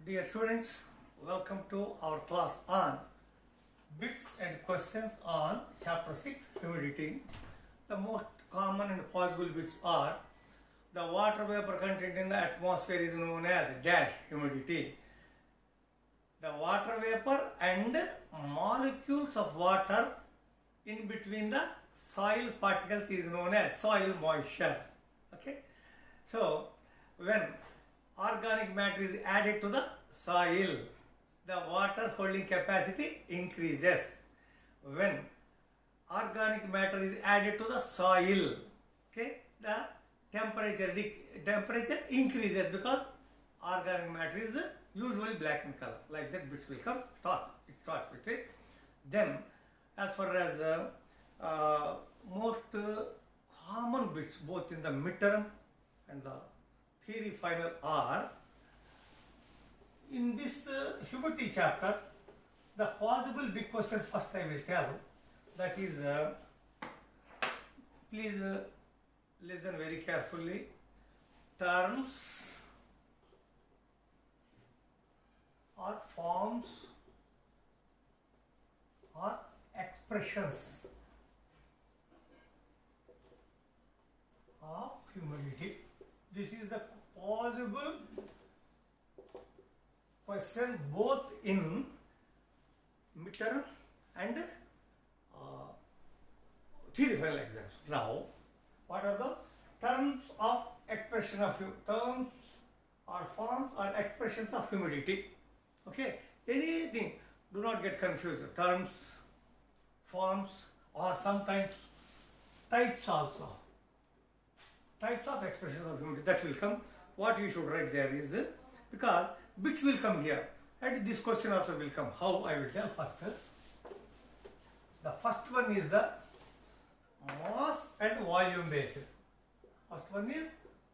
Dear students, welcome to our class on bits and questions on chapter 6 humidity. The most common and possible bits are the water vapor content in the atmosphere is known as dash humidity. The water vapor and molecules of water in between the soil particles is known as soil moisture. Okay, so when organic matter is added to the soil, the water holding capacity increases. When organic matter is added to the soil, okay, the temperature increases because organic matter is usually black in color. Like that, bits will come. It starts with it. Then, as far as most common bits, both in the midterm and the theory final are in this humidity chapter. The possible big question first I will tell, that is please listen very carefully. Terms or forms or expressions of humidity. This is the possible question both in midterm and theory final exams. Now, what are the terms of expression of terms or forms or expressions of humidity? Okay, anything, do not get confused. Terms, forms, or sometimes types also. Types of expressions of humidity that will come. What you should write there is, because bits will come here and this question also will come. How I will tell first. The first one is the mass and volume based. First one is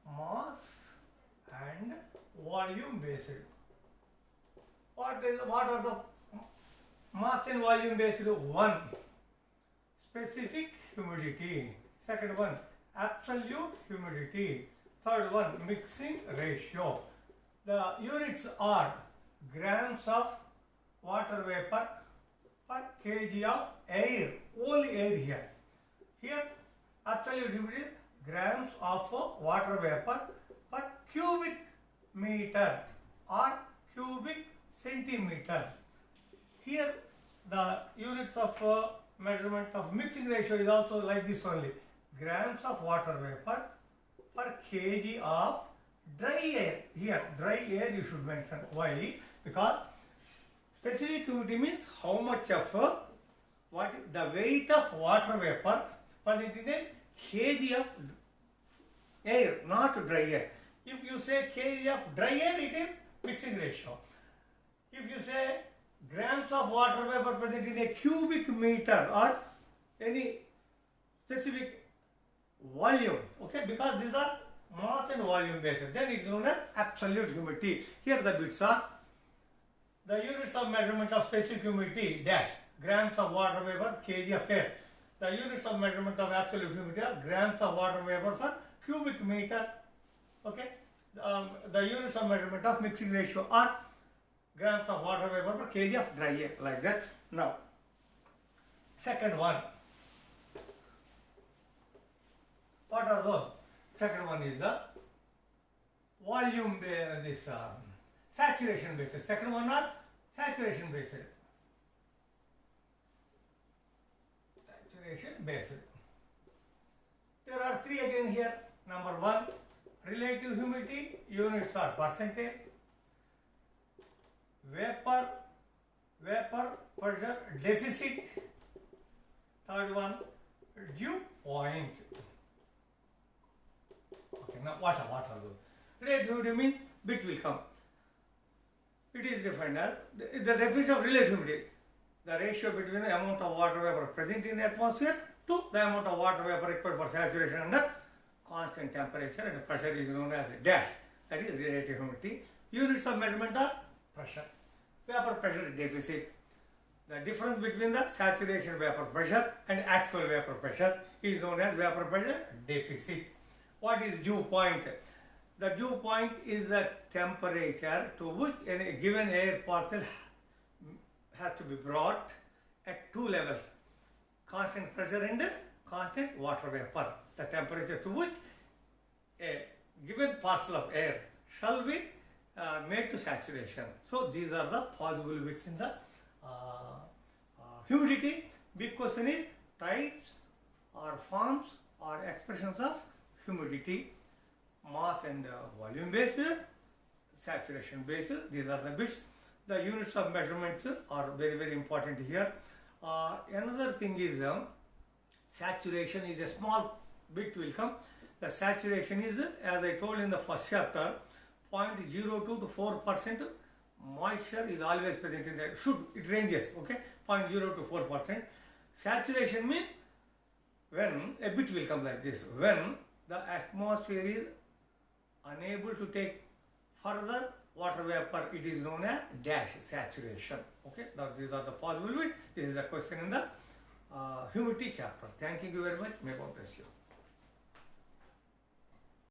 mass and volume based. What are the mass and volume based? One, specific humidity. Second one, absolute humidity. Third one, mixing ratio. The units are grams of water vapor per kg of air. Only air here. Here, absolute humidity, grams of water vapor per cubic meter or cubic centimeter. Here, the units of measurement of mixing ratio is also like this only. Grams of water vapor per kg of dry air. Here, dry air you should mention. Why? Because specific humidity means how much of what is the weight of water vapor present in a kg of air, not dry air. If you say kg of dry air, it is mixing ratio. If you say grams of water vapor present in a cubic meter or any specific volume, okay, because these are mass and volume based, then it is known as absolute humidity. Here the bits are the units of measurement of specific humidity dash grams of water vapor kg of air. The units of measurement of absolute humidity are grams of water vapor per cubic meter. Okay, the units of measurement of mixing ratio are grams of water vapor per kg of dry air, like that. Now, second one. What are those? Second one is the volume based, saturation based. Second one are saturation based. Saturation based. There are three again here. Number one, relative humidity, units are percentage. Vapor pressure deficit. Third one, dew point. Okay, now what are those? Relative humidity means bit will come. It is defined as the definition of relative humidity, the ratio between the amount of water vapor present in the atmosphere to the amount of water vapor required for saturation under constant temperature and pressure is known as dash. That is relative humidity. Units of measurement are pressure. Vapor pressure deficit. The difference between the saturation vapor pressure and actual vapor pressure is known as vapor pressure deficit. What is dew point? The dew point is the temperature to which a given air parcel has to be brought at two levels, constant pressure and constant water vapor. The temperature to which a given parcel of air shall be made to saturation. So these are the possible widths in the humidity. Big question is types or forms or expressions of humidity: mass and volume based, saturation based. These are the bits. The units of measurements are very important here. Another thing is saturation is a small bit will come. The saturation is, as I told in the first chapter, 0.02 to 4% moisture is always present in the, it ranges, okay, 0.0 to 4%. Saturation means when a bit will come like this, when the atmosphere is unable to take further water vapor, it is known as dash saturation. Okay, now these are the possible ways. This is the question in the humidity chapter. Thank you very much. May God bless you.